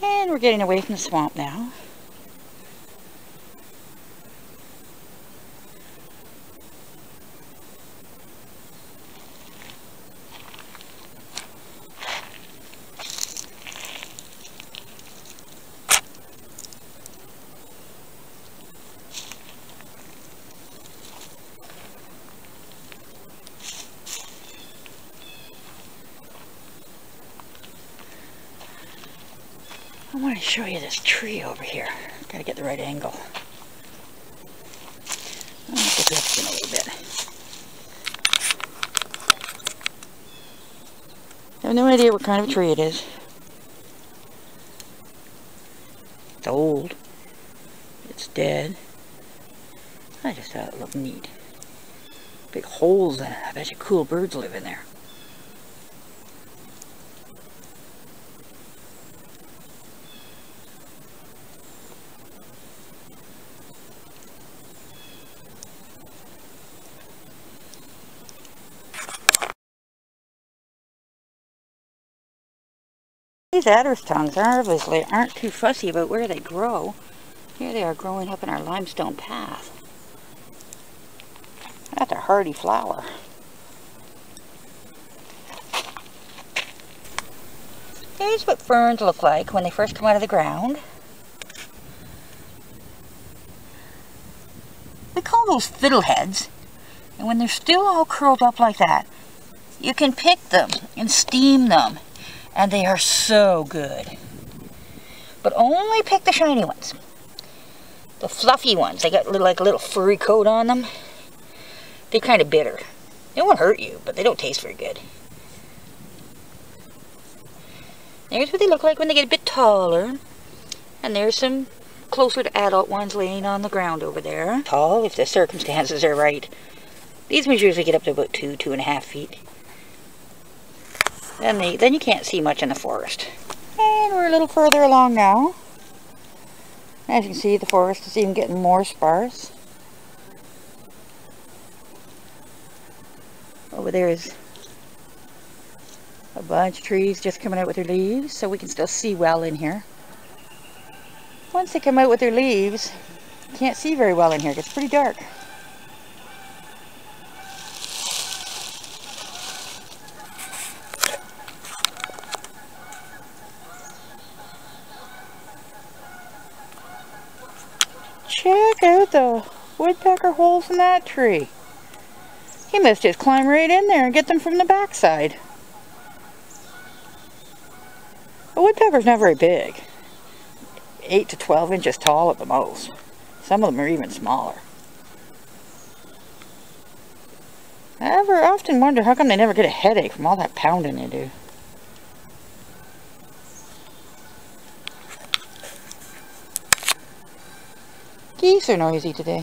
And we're getting away from the swamp now. I want to show you this tree over here. Gotta get the right angle. I'll get this in a little bit. I have no idea what kind of tree it is. It's old. It's dead. I just thought it looked neat. Big holes in it. I bet you cool birds live in there. These adder's tongues obviously aren't too fussy about where they grow. Here they are growing up in our limestone path. That's a hardy flower. Here's what ferns look like when they first come out of the ground. We call those fiddleheads. And when they're still all curled up like that, you can pick them and steam them. And they are so good. But only pick the shiny ones. The fluffy ones, they got like a little furry coat on them. They're kind of bitter. They won't hurt you, but they don't taste very good. There's what they look like when they get a bit taller. And there's some closer to adult ones laying on the ground over there. Tall, if the circumstances are right. These ones usually get up to about 2.5 feet. Then you can't see much in the forest. And we're a little further along now. As you can see, the forest is even getting more sparse. Over there is a bunch of trees just coming out with their leaves, so we can still see well in here. Once they come out with their leaves, you can't see very well in here. It gets pretty dark. Check out the woodpecker holes in that tree. He must just climb right in there and get them from the backside. A woodpecker's not very big. 8 to 12 inches tall at the most. Some of them are even smaller. I often wonder how come they never get a headache from all that pounding they do. Geese are noisy today.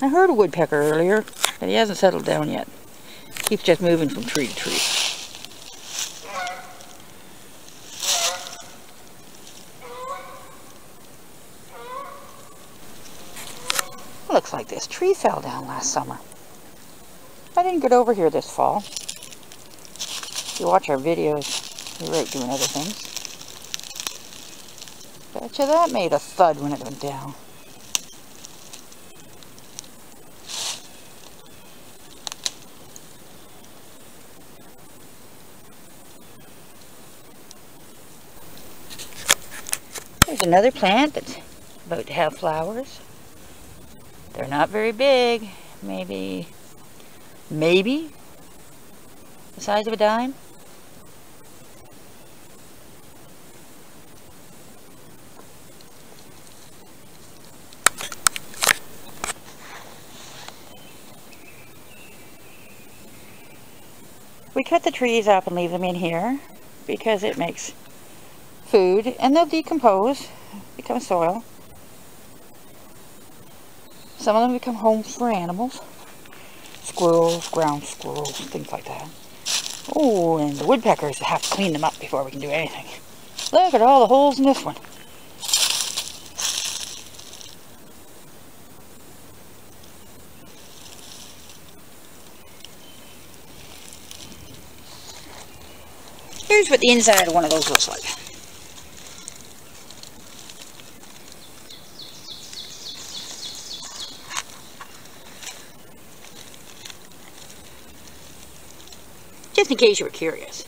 I heard a woodpecker earlier, but he hasn't settled down yet. Keeps just moving from tree to tree. Looks like this tree fell down last summer. I didn't get over here this fall. If you watch our videos, we're out doing other things. Betcha that made a thud when it went down. There's another plant that's about to have flowers. They're not very big, maybe the size of a dime. We cut the trees up and leave them in here because it makes food and they'll decompose, become soil. Some of them become homes for animals. squirrels, ground squirrels, things like that. Oh, and the woodpeckers have to clean them up before we can do anything. Look at all the holes in this one. Here's what the inside of one of those looks like. Just in case you were curious.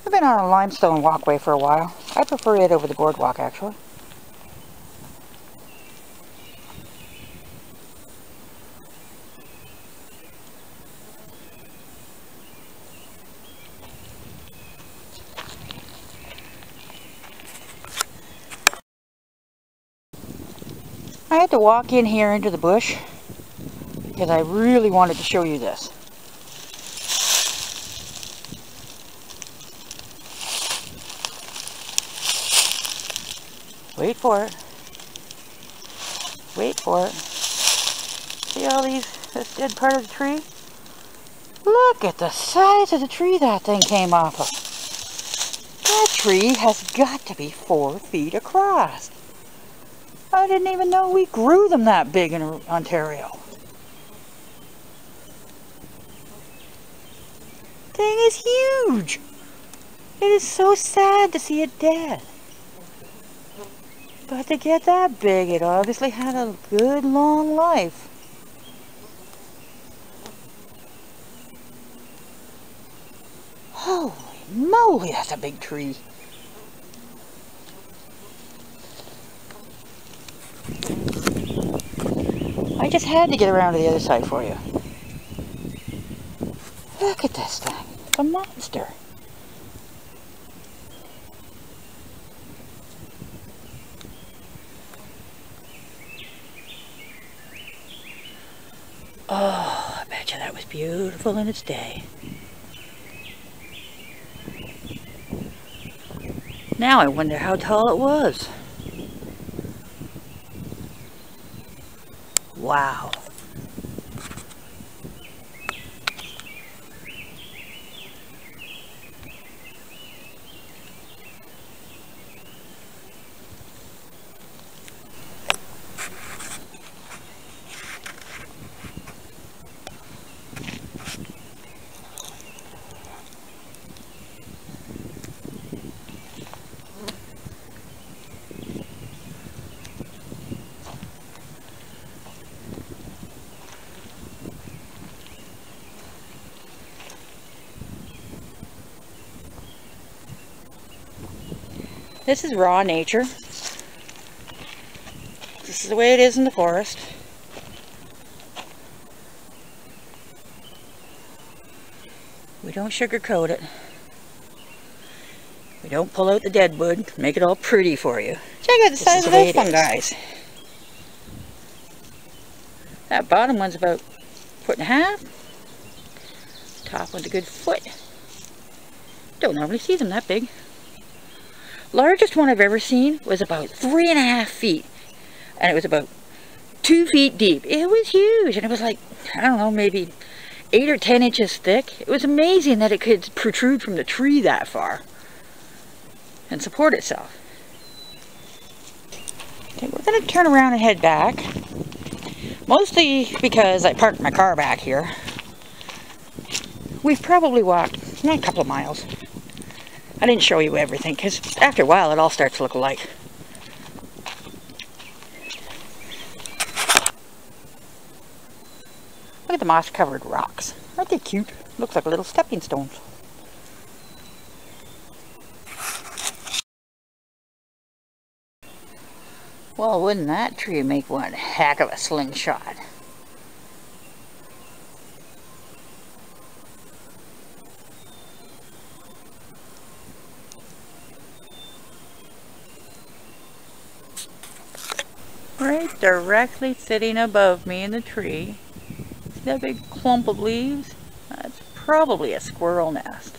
I've been on a limestone walkway for a while. I prefer it over the boardwalk, actually. I had to walk in here into the bush because I really wanted to show you this. Wait for it. Wait for it. See all this dead part of the tree? Look at the size of the tree that thing came off of. That tree has got to be 4 feet across. I didn't even know we grew them that big in Ontario. Thing is huge. It is so sad to see it dead. But to get that big, it obviously had a good long life. Holy moly, that's a big tree. I just had to get around to the other side for you. Look at this thing. It's a monster. Oh, I bet you that was beautiful in its day. Now I wonder how tall it was. Wow. This is raw nature. This is the way it is in the forest. We don't sugarcoat it. We don't pull out the dead wood, make it all pretty for you. Check out the size of this one, guys. That bottom one's about 1.5 feet. Top one's a good foot. Don't normally see them that big. Largest one I've ever seen was about 3.5 feet, and it was about 2 feet deep. It was huge, and it was like, I don't know, maybe 8 or 10 inches thick. It was amazing that it could protrude from the tree that far and support itself. Okay, we're going to turn around and head back, mostly because I parked my car back here. We've probably walked a couple of miles. I didn't show you everything because after a while it all starts to look alike. Look at the moss covered rocks. Aren't they cute? Looks like little stepping stones. Well, wouldn't that tree make one heck of a slingshot? Right directly sitting above me in the tree That big clump of leaves? That's probably a squirrel nest.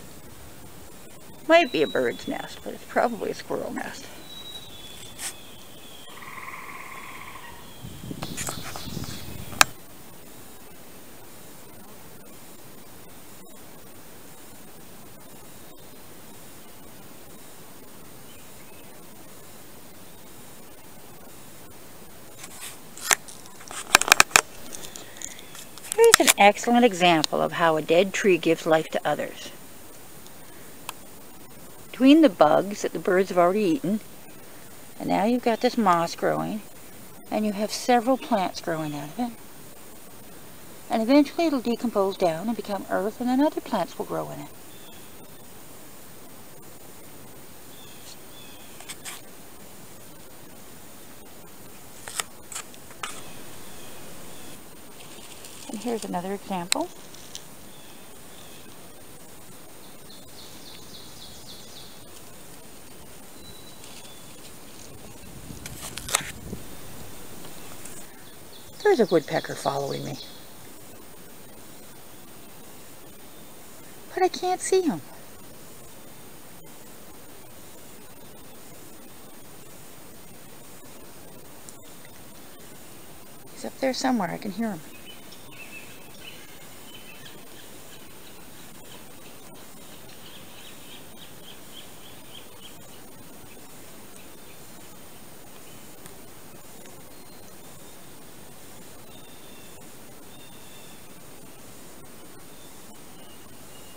Might be a bird's nest, but it's probably a squirrel nest. Here's an excellent example of how a dead tree gives life to others. Between the bugs that the birds have already eaten, and now you've got this moss growing, and you have several plants growing out of it. And eventually it'll decompose down and become earth, and then other plants will grow in it. And here's another example. There's a woodpecker following me. But I can't see him. He's up there somewhere. I can hear him.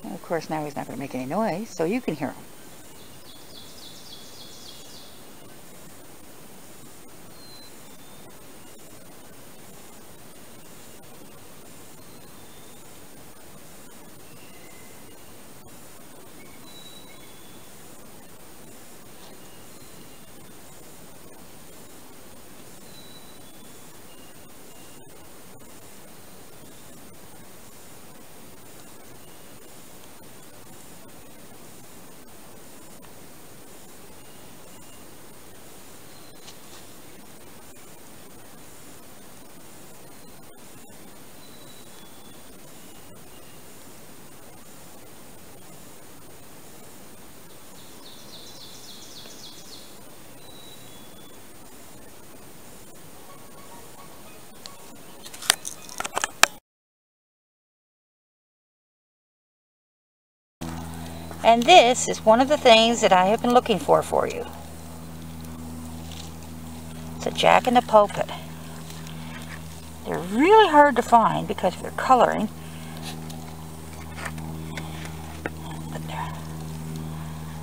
And of course now he's not going to make any noise, so you can hear him. And this is one of the things that I have been looking for you. It's a jack-in-the-pulpit. They're really hard to find because of their coloring. But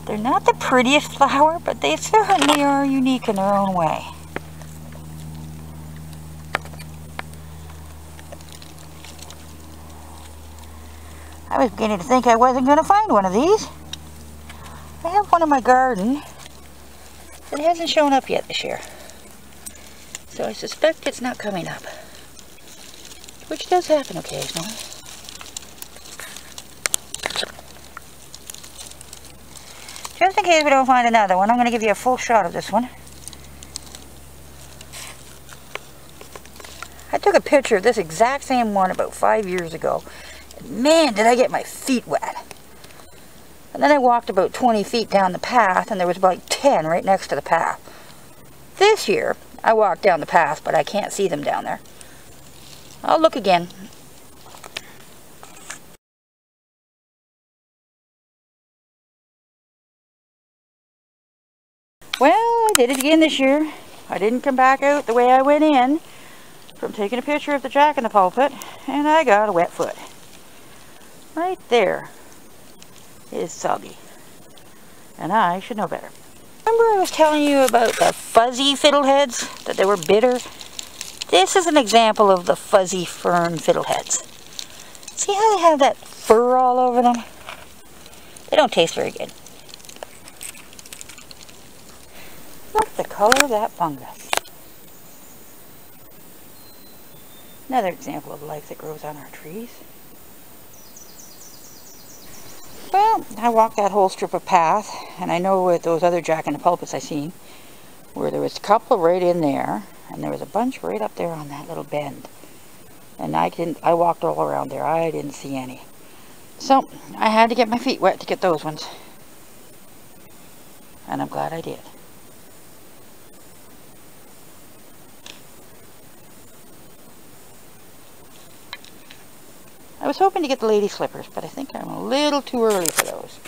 they're not the prettiest flower, but they certainly are unique in their own way. I was beginning to think I wasn't going to find one of these. I have one in my garden, but it hasn't shown up yet this year. So I suspect it's not coming up, which does happen occasionally. Just in case we don't find another one, I'm going to give you a full shot of this one. I took a picture of this exact same one about 5 years ago. Man, did I get my feet wet. And then I walked about 20 feet down the path, and there was about 10 right next to the path. This year, I walked down the path, but I can't see them down there. I'll look again. Well, I did it again this year. I didn't come back out the way I went in from taking a picture of the jack-in-the-pulpit, and I got a wet foot. Right there is soggy, and I should know better. Remember I was telling you about the fuzzy fiddleheads, that they were bitter? This is an example of the fuzzy fern fiddleheads. See how they have that fur all over them? They don't taste very good. Look at the color of that fungus. Another example of life that grows on our trees. Well, I walked that whole strip of path, and I know with those other jack-in-the-pulpits I seen, where there was a couple right in there, and there was a bunch right up there on that little bend. And I walked all around there. I didn't see any. So, I had to get my feet wet to get those ones. And I'm glad I did. I was hoping to get the lady slippers, but I think I'm a little too early for those.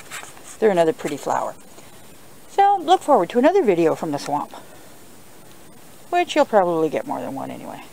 They're another pretty flower. So, look forward to another video from the swamp. Which you'll probably get more than one anyway.